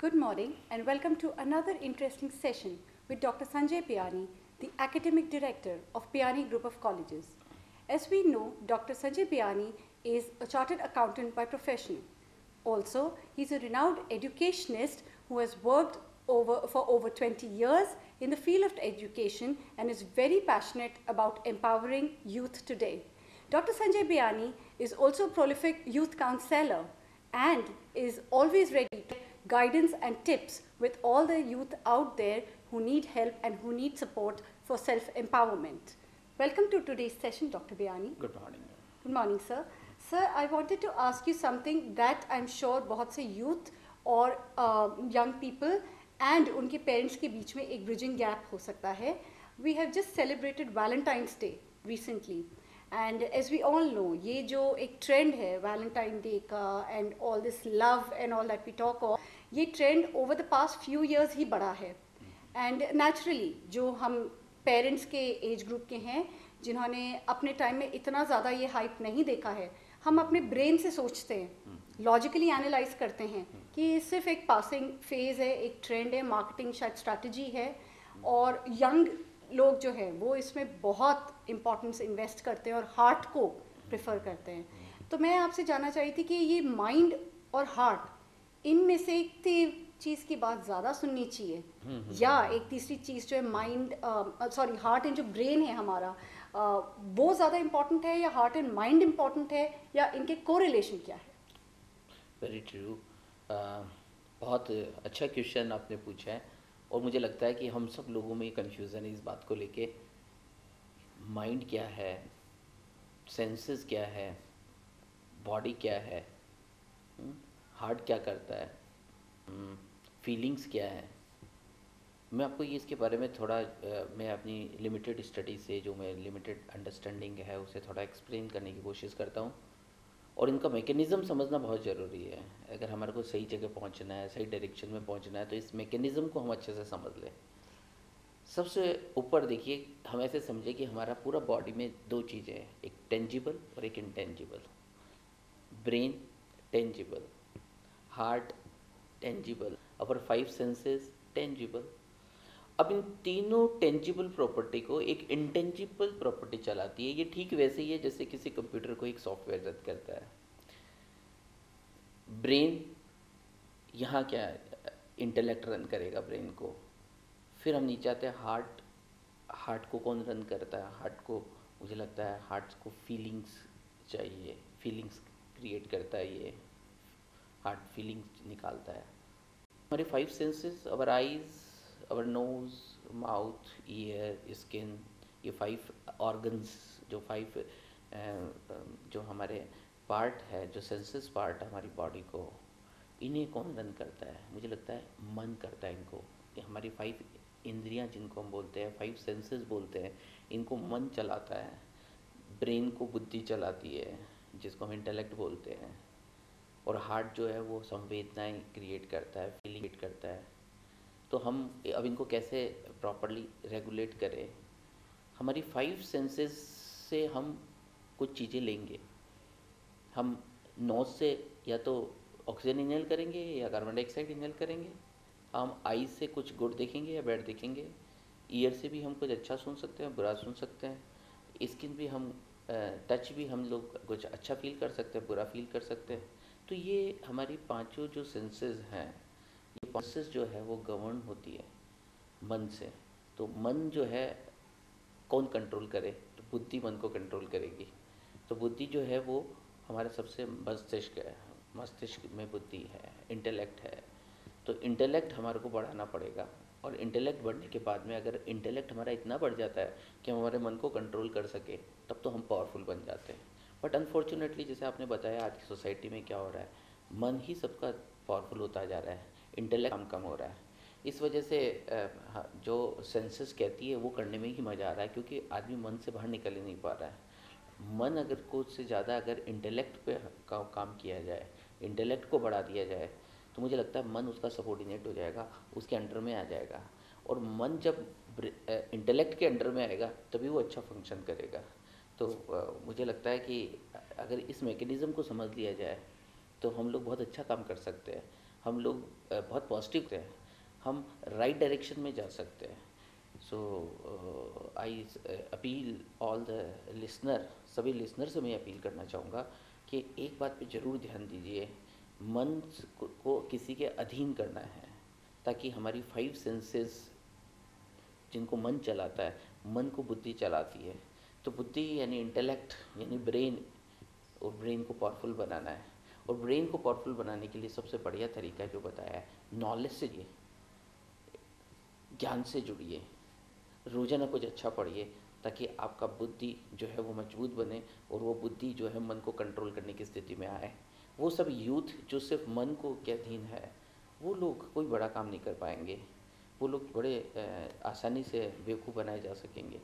Good morning and welcome to another interesting session with Dr. Sanjay Piani, the Academic Director of Piani Group of Colleges. As we know, Dr. Sanjay Piani is a chartered accountant by profession. Also, he's a renowned educationist who has worked for over 20 years in the field of education and is very passionate about empowering youth today. Dr. Sanjay Piani is also a prolific youth counselor and is always ready to guidance and tips with all the youth out there who need help and who need support for self-empowerment. Welcome to today's session, Dr. Piani. Good morning. Good morning, sir. Sir, I wanted to ask you something that I'm sure बहुत से youth और young people and उनके parents के बीच में एक bridging gap हो सकता है. We have just celebrated Valentine's Day recently. And as we all know, ये जो एक trend है Valentine Day का and all this love and all that we talk of, ये trend over the past few years ही बढ़ा है. And naturally, जो हम parents के age group के हैं, जिन्होंने अपने टाइम में इतना ज़्यादा ये हाइप नहीं देखा है, हम अपने ब्रेन से सोचते हैं, लॉजिकली एनालाइज करते हैं कि सिर्फ एक पासिंग फेज़ है, एक ट्रेंड है, मार्केटिंग शायद स्ट्रैटेजी है और यंग लोग जो है वो इसमें बहुत इम्पोर्टेंस इन्वेस्ट करते हैं और हार्ट को प्रेफर करते हैं. तो मैं आपसे जानना चाही थी कि ये माइंड और हार्ट इनमें से एक चीज़ की बात ज़्यादा सुननी चाहिए या एक तीसरी चीज़ जो है माइंड हार्ट एंड जो ब्रेन है हमारा वो ज़्यादा इम्पोर्टेंट है या हार्ट एंड माइंड इम्पोर्टेंट है या इनके कोरिलेशन क्या है? Very true. बहुत अच्छा क्वेश्चन आपने पूछा है और मुझे लगता है कि हम सब लोगों में कन्फ्यूज़न है इस बात को लेके. माइंड क्या है, सेंसेस क्या है, बॉडी क्या है, हार्ट क्या करता है, फीलिंग्स क्या है. मैं आपको ये इसके बारे में थोड़ा मैं अपनी लिमिटेड स्टडी से जो मैं लिमिटेड अंडरस्टैंडिंग है उसे थोड़ा एक्सप्लेन करने की कोशिश करता हूँ. और इनका मैकेनिज़्म समझना बहुत ज़रूरी है. अगर हमारे को सही जगह पहुँचना है, सही डायरेक्शन में पहुँचना है तो इस मैकेनिज़्म को हम अच्छे से समझ लें. सबसे ऊपर देखिए, हम ऐसे समझे कि हमारा पूरा बॉडी में दो चीज़ें हैं, एक टेंजिबल और एक intangible. Brain tangible, heart tangible, our 5 senses tangible. अब इन तीनों टेंजिबल प्रॉपर्टी को एक इंटेंजिबल प्रॉपर्टी चलाती है. ये ठीक वैसे ही है जैसे किसी कंप्यूटर को एक सॉफ्टवेयर रद्द करता है. ब्रेन यहाँ क्या है, इंटेलेक्ट रन करेगा ब्रेन को. फिर हम नीचे आते हैं हार्ट. हार्ट को कौन रन करता है? हार्ट को मुझे लगता है हार्ट को फीलिंग्स चाहिए, फीलिंग्स क्रिएट करता है. ये हार्ट फीलिंग्स निकालता है. हमारे 5 सेंसेस, अवर आइज़, अवर नोज़, माउथ, ईयर, स्किन, ये 5 ऑर्गन्स जो 5 जो हमारे पार्ट है, जो सेंसेस पार्ट है हमारी बॉडी को, इन्हें कौन रन करता है? मुझे लगता है मन करता है इनको. कि हमारी 5 इंद्रियां जिनको हम बोलते हैं, 5 सेंसेस बोलते हैं, इनको मन चलाता है. ब्रेन को बुद्धि चलाती है जिसको हम इंटेलेक्ट बोलते हैं. और हार्ट जो है वो संवेदनाएं क्रिएट करता है, फीलिंग करता है. तो हम अब इनको कैसे प्रॉपरली रेगुलेट करें? हमारी 5 सेंसेस से हम कुछ चीज़ें लेंगे. हम नोज़ से या तो ऑक्सीजन इनहेल करेंगे या कार्बन डाइऑक्साइड इनहेल करेंगे. हम आईज से कुछ गुड देखेंगे या बैड देखेंगे. ईयर से भी हम कुछ अच्छा सुन सकते हैं, बुरा सुन सकते हैं. स्किन भी हम टच भी हम लोग कुछ अच्छा फील कर सकते हैं, बुरा फील कर सकते हैं. तो ये हमारी पांचों जो सेंसेस हैं, ये सेंसेस जो है वो गवर्न होती है मन से. तो मन जो है कौन कंट्रोल करे? तो बुद्धि मन को कंट्रोल करेगी. तो बुद्धि जो है वो हमारे सबसे मस्तिष्क है. मस्तिष्क में बुद्धि है, इंटेलेक्ट है. तो इंटेलेक्ट हमारे को बढ़ाना पड़ेगा. और इंटेलेक्ट बढ़ने के बाद में अगर इंटेलेक्ट हमारा इतना बढ़ जाता है कि हम हमारे मन को कंट्रोल कर सके, तब तो हम पावरफुल बन जाते हैं. बट अनफॉर्चुनेटली जैसे आपने बताया आज की सोसाइटी में क्या हो रहा है, मन ही सबका पावरफुल होता जा रहा है, इंटेलेक्ट कम हो रहा है. इस वजह से जो सेंसेस कहती है वो करने में ही मज़ा आ रहा है, क्योंकि आदमी मन से बाहर निकल ही नहीं पा रहा है. मन अगर कुछ से ज़्यादा अगर इंटेलेक्ट पे काम किया जाए, इंटेलेक्ट को बढ़ा दिया जाए, तो मुझे लगता है मन उसका सबॉर्डिनेट हो जाएगा, उसके अंडर में आ जाएगा. और मन जब इंटेलेक्ट के अंडर में आएगा तभी वो अच्छा फंक्शन करेगा. तो मुझे लगता है कि अगर इस मैकेनिज़्म को समझ लिया जाए तो हम लोग बहुत अच्छा काम कर सकते हैं. हम लोग बहुत पॉजिटिव हैं, हम राइट डायरेक्शन में जा सकते हैं। So I appeal all the listener, सभी लिसनर से मैं अपील करना चाहूँगा कि एक बात पे ज़रूर ध्यान दीजिए, मन को किसी के अधीन करना है, ताकि हमारी 5 सेंसेस जिनको मन चलाता है, मन को बुद्धि चलाती है। तो बुद्धि यानी इंटेलेक्ट यानी ब्रेन, और ब्रेन को पावरफुल बनाना है। और ब्रेन को पावरफुल बनाने के लिए सबसे बढ़िया तरीका जो बताया है, नॉलेज से जुड़िए, ज्ञान से जुड़िए, रोजाना कुछ अच्छा पढ़िए, ताकि आपका बुद्धि जो है वो मजबूत बने और वो बुद्धि जो है मन को कंट्रोल करने की स्थिति में आए। वो सब यूथ जो सिर्फ मन को के अधीन है, वो लोग कोई बड़ा काम नहीं कर पाएंगे, वो लोग बड़े आसानी से बेवकूफ़ बनाए जा सकेंगे।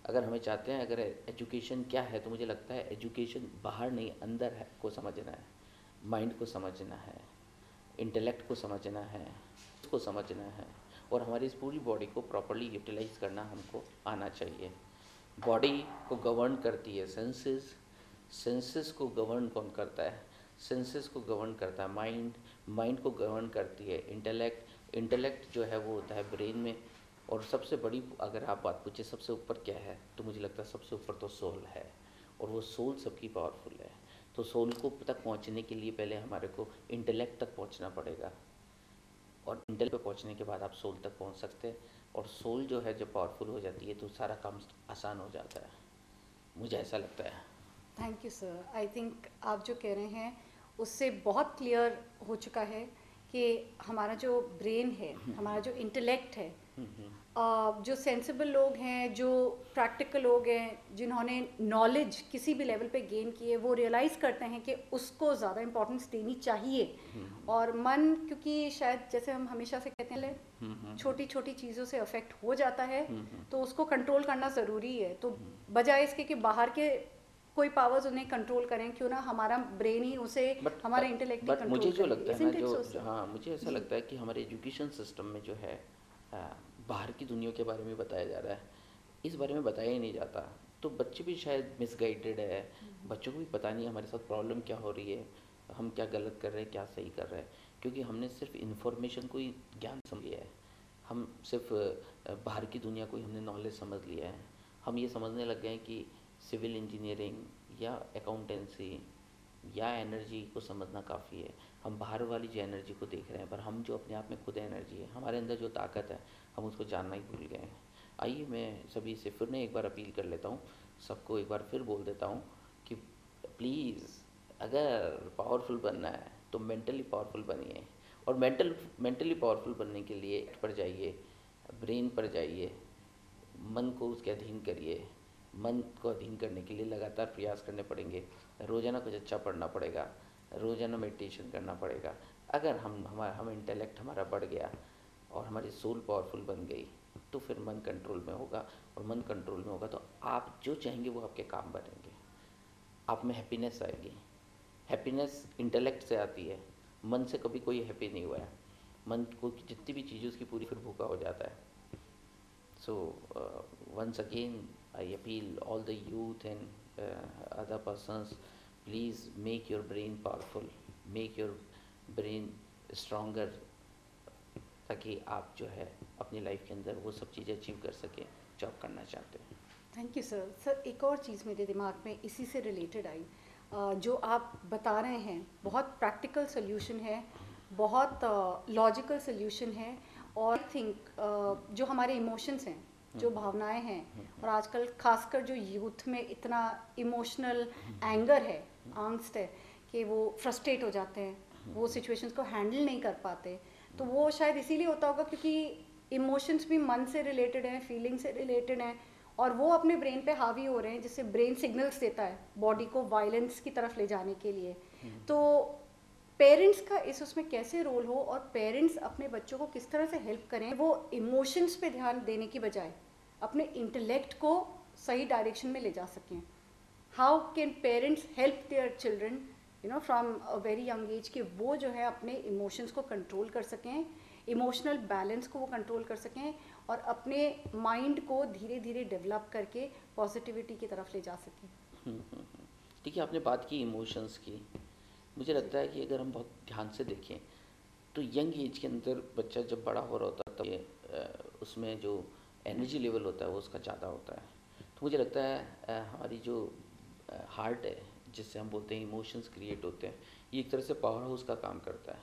अगर हमें चाहते हैं, अगर एजुकेशन क्या है, तो मुझे लगता है एजुकेशन बाहर नहीं अंदर है को समझना है, माइंड को समझना है, इंटेलेक्ट को समझना है, उसको समझना है, और हमारी इस पूरी बॉडी को प्रॉपर्ली यूटिलाइज करना हमको आना चाहिए। बॉडी को गवर्न करती है सेंसेस, सेंसेस को गवर्न कौन करता है, सेंसेस को गवर्न करता है माइंड, माइंड को गवर्न करती है इंटेलेक्ट, इंटेलेक्ट जो है वो होता है ब्रेन में। और सबसे बड़ी अगर आप बात पूछे सबसे ऊपर क्या है, तो मुझे लगता है सबसे ऊपर तो सोल है, और वो सोल सबकी पावरफुल है। तो सोल को तक पहुंचने के लिए पहले हमारे को इंटेलेक्ट तक पहुंचना पड़ेगा, और इंटेलेक्ट पे पहुंचने के बाद आप सोल तक पहुंच सकते हैं। और सोल जो है जब पावरफुल हो जाती है तो सारा काम आसान हो जाता है, मुझे ऐसा लगता है। Thank you sir. I think आप जो कह रहे हैं उससे बहुत क्लियर हो चुका है कि हमारा जो ब्रेन है, हमारा जो इंटेलेक्ट है, जो सेंसिबल लोग हैं, जो प्रैक्टिकल लोग हैं, जिन्होंने नॉलेज किसी भी लेवल पे गेन की है, वो रियलाइज़ करते हैं कि उसको ज़्यादा इम्पोर्टेंस देनी चाहिए। और मन, क्योंकि शायद जैसे हम हमेशा से कहते हैं छोटी छोटी चीज़ों से अफेक्ट हो जाता है, तो उसको कंट्रोल करना ज़रूरी है। तो बजाय इसके कि बाहर के कोई पावर्स उन्हें कंट्रोल करें, क्यों ना हमारा ब्रेन ही उसे, हमारा इंटेलेक्ट ही बट मुझे कंट्रोल जो करे। लगता है ना, Isn't it so, sir? हाँ मुझे ऐसा जी। लगता है कि हमारे एजुकेशन सिस्टम में जो है बाहर की दुनिया के बारे में बताया जा रहा है, इस बारे में बताया ही नहीं जाता। तो बच्चे भी शायद मिसगाइडेड है, बच्चों को भी पता नहीं हमारे साथ प्रॉब्लम क्या हो रही है, हम क्या गलत कर रहे हैं क्या सही कर रहे हैं, क्योंकि हमने सिर्फ इन्फॉर्मेशन को ही ज्ञान समझ लिया है, हम सिर्फ बाहर की दुनिया को ही हमने नॉलेज समझ लिया है। हम ये समझने लग गए हैं कि सिविल इंजीनियरिंग या अकाउंटेंसी या एनर्जी को समझना काफ़ी है। हम बाहर वाली जो एनर्जी को देख रहे हैं, पर हम जो अपने आप में खुद एनर्जी है, हमारे अंदर जो ताकत है, हम उसको जानना ही भूल गए हैं। आइए मैं सभी से फिर ने एक बार अपील कर लेता हूँ, सबको एक बार फिर बोल देता हूँ कि प्लीज़ अगर पावरफुल बनना है तो मेंटली पावरफुल बनिए, और मेंटली पावरफुल बनने के लिए पर जाइए, ब्रेन पर जाइए, मन को उसके अधीन करिए। मन को अधीन करने के लिए लगातार प्रयास करने पड़ेंगे, रोज़ाना कुछ अच्छा पढ़ना पड़ेगा, रोज़ाना मेडिटेशन करना पड़ेगा। अगर हम इंटेलेक्ट हमारा बढ़ गया और हमारी सोल पावरफुल बन गई, तो फिर मन कंट्रोल में होगा, और मन कंट्रोल में होगा तो आप जो चाहेंगे वो आपके काम बनेंगे, आप में हैप्पीनेस आएगी। हैप्पीनेस इंटेलेक्ट से आती है, मन से कभी कोई हैप्पी नहीं हुआ है। मन को जितनी भी चीज़ें उसकी पूरी फिर भूखा हो जाता है। So once again, I appeal all the youth and other persons, please make your brain powerful, make your brain stronger, ताकि आप जो है अपनी लाइफ के अंदर वो सब चीज़ें अचीव कर सकें जो आप करना चाहते हैं। Thank you sir. सर एक और चीज़ मेरे दिमाग में इसी से रिलेटेड आई, जो आप बता रहे हैं बहुत प्रैक्टिकल सोल्यूशन है, बहुत लॉजिकल सोल्यूशन है। और आई थिंक जो हमारे इमोशंस हैं, जो भावनाएं हैं, और आजकल खासकर जो यूथ में इतना इमोशनल एंगर है, आंगस्ट है, कि वो फ्रस्ट्रेट हो जाते हैं, वो सिचुएशंस को हैंडल नहीं कर पाते। तो वो शायद इसीलिए होता होगा क्योंकि इमोशंस भी मन से रिलेटेड हैं, फीलिंग से रिलेटेड हैं, और वो अपने ब्रेन पे हावी हो रहे हैं, जिससे ब्रेन सिग्नल्स देता है बॉडी को वायलेंस की तरफ ले जाने के लिए। तो पेरेंट्स का इस उसमें कैसे रोल हो, और पेरेंट्स अपने बच्चों को किस तरह से हेल्प करें, वो इमोशंस पे ध्यान देने की बजाय अपने इंटेलेक्ट को सही डायरेक्शन में ले जा सकें। How can parents help their children from a very young age, कि वो जो है अपने इमोशंस को कंट्रोल कर सकें, इमोशनल बैलेंस को वो कंट्रोल कर सकें, और अपने माइंड को धीरे धीरे डेवलप करके पॉजिटिविटी की तरफ ले जा सकें। ठीक है, आपने बात की इमोशंस की, मुझे लगता है कि अगर हम बहुत ध्यान से देखें तो यंग एज के अंदर बच्चा जब बड़ा हो रहा होता है तब उसमें जो एनर्जी लेवल होता है वो उसका ज़्यादा होता है। तो मुझे लगता है हमारी जो हार्ट है, जिससे हम बोलते हैं इमोशंस क्रिएट होते हैं, ये एक तरह से पावर हाउस का काम करता है।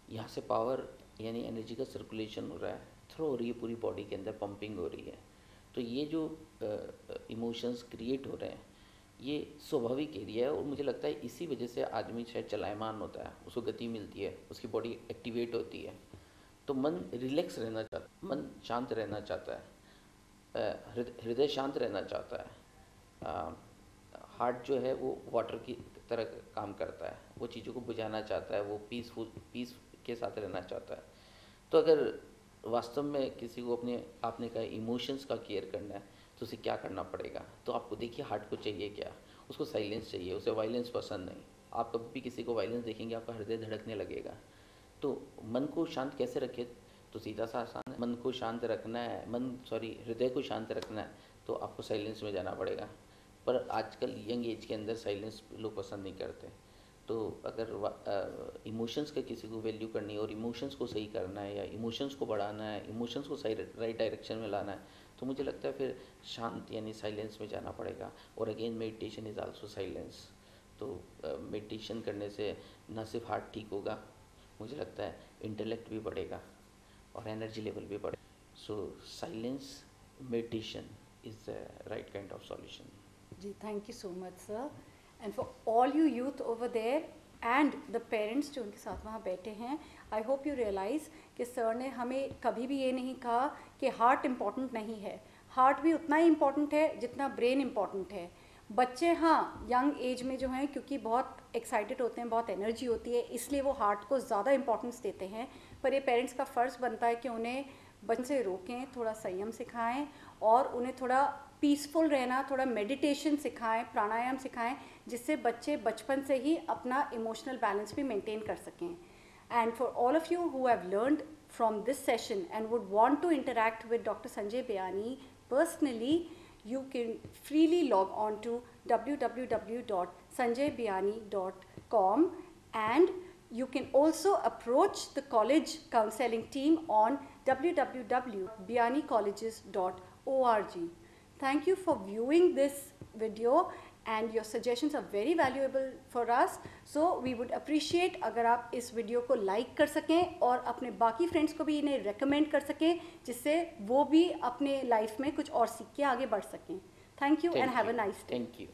यहाँ से पावर यानी एनर्जी का सर्कुलेशन हो रहा है, थ्रो हो रही है पूरी बॉडी के अंदर, पंपिंग हो रही है। तो ये जो इमोशंस क्रिएट हो रहे हैं ये स्वाभाविक एरिया है, और मुझे लगता है इसी वजह से आदमी शायद चलायमान होता है, उसको गति मिलती है, उसकी बॉडी एक्टिवेट होती है। तो मन रिलैक्स रहना चाहता है, मन शांत रहना चाहता है, हृदय शांत रहना चाहता है। हार्ट जो है वो वाटर की तरह काम करता है, वो चीज़ों को बुझाना चाहता है, वो पीस के साथ रहना चाहता है। तो अगर वास्तव में किसी को अपने आपने कहा इमोशंस का केयर करना है तो उसे क्या करना पड़ेगा, तो आपको देखिए हार्ट को चाहिए क्या, उसको साइलेंस चाहिए, उसे वायलेंस पसंद नहीं। आप कभी भी किसी को वायलेंस देखेंगे आपका हृदय धड़कने लगेगा। तो मन को शांत कैसे रखें, तो सीधा सा आसान है, मन को शांत रखना है, हृदय को शांत रखना है तो आपको साइलेंस में जाना पड़ेगा। पर आजकल यंग एज के अंदर साइलेंस लोग पसंद नहीं करते। तो अगर इमोशंस का किसी को वैल्यू करनी है और इमोशंस को सही करना है या इमोशंस को बढ़ाना है, इमोशंस को सही राइट डायरेक्शन में लाना है, तो मुझे लगता है फिर शांत यानी साइलेंस में जाना पड़ेगा। और again meditation is also silence. तो मेडिटेशन करने से न सिर्फ हार्ट ठीक होगा, मुझे लगता है इंटेलेक्ट भी बढ़ेगा और एनर्जी लेवल भी बढ़ेगा। So silence meditation is the right kind of solution. जी, thank you so much sir, and for all you youth over there and the parents जो उनके साथ वहाँ बैठे हैं, I hope you realize कि सर ने हमें कभी भी ये नहीं कहा कि हार्ट इम्पॉर्टेंट नहीं है। हार्ट भी उतना ही इम्पॉर्टेंट है जितना ब्रेन इम्पॉर्टेंट है। बच्चे हाँ यंग एज में जो हैं क्योंकि बहुत एक्साइटेड होते हैं, बहुत एनर्जी होती है, इसलिए वो हार्ट को ज़्यादा इम्पोर्टेंस देते हैं। पर ये पेरेंट्स का फ़र्ज़ बनता है कि उन्हें बचपन से रोकें, थोड़ा संयम सिखाएं और उन्हें थोड़ा पीसफुल रहना, थोड़ा मेडिटेशन सिखाएं, प्राणायाम सिखाएं, जिससे बच्चे बचपन से ही अपना इमोशनल बैलेंस भी मेंटेन कर सकें। And for all of you who have learned from this session and would want to interact with Dr. Sanjay Bayani personally, you can freely log on to www.sanjaybayani.com, and you can also approach the college counseling team on www.bayanicolleges.org. Thank you for viewing this video and your suggestions are very valuable for us. So we would appreciate अगर आप इस video को like कर सकें और अपने बाकी friends को भी इन्हें रेकमेंड कर सकें, जिससे वो भी अपने लाइफ में कुछ और सीख के आगे बढ़ सकें। Thank you and have a nice day. Thank you.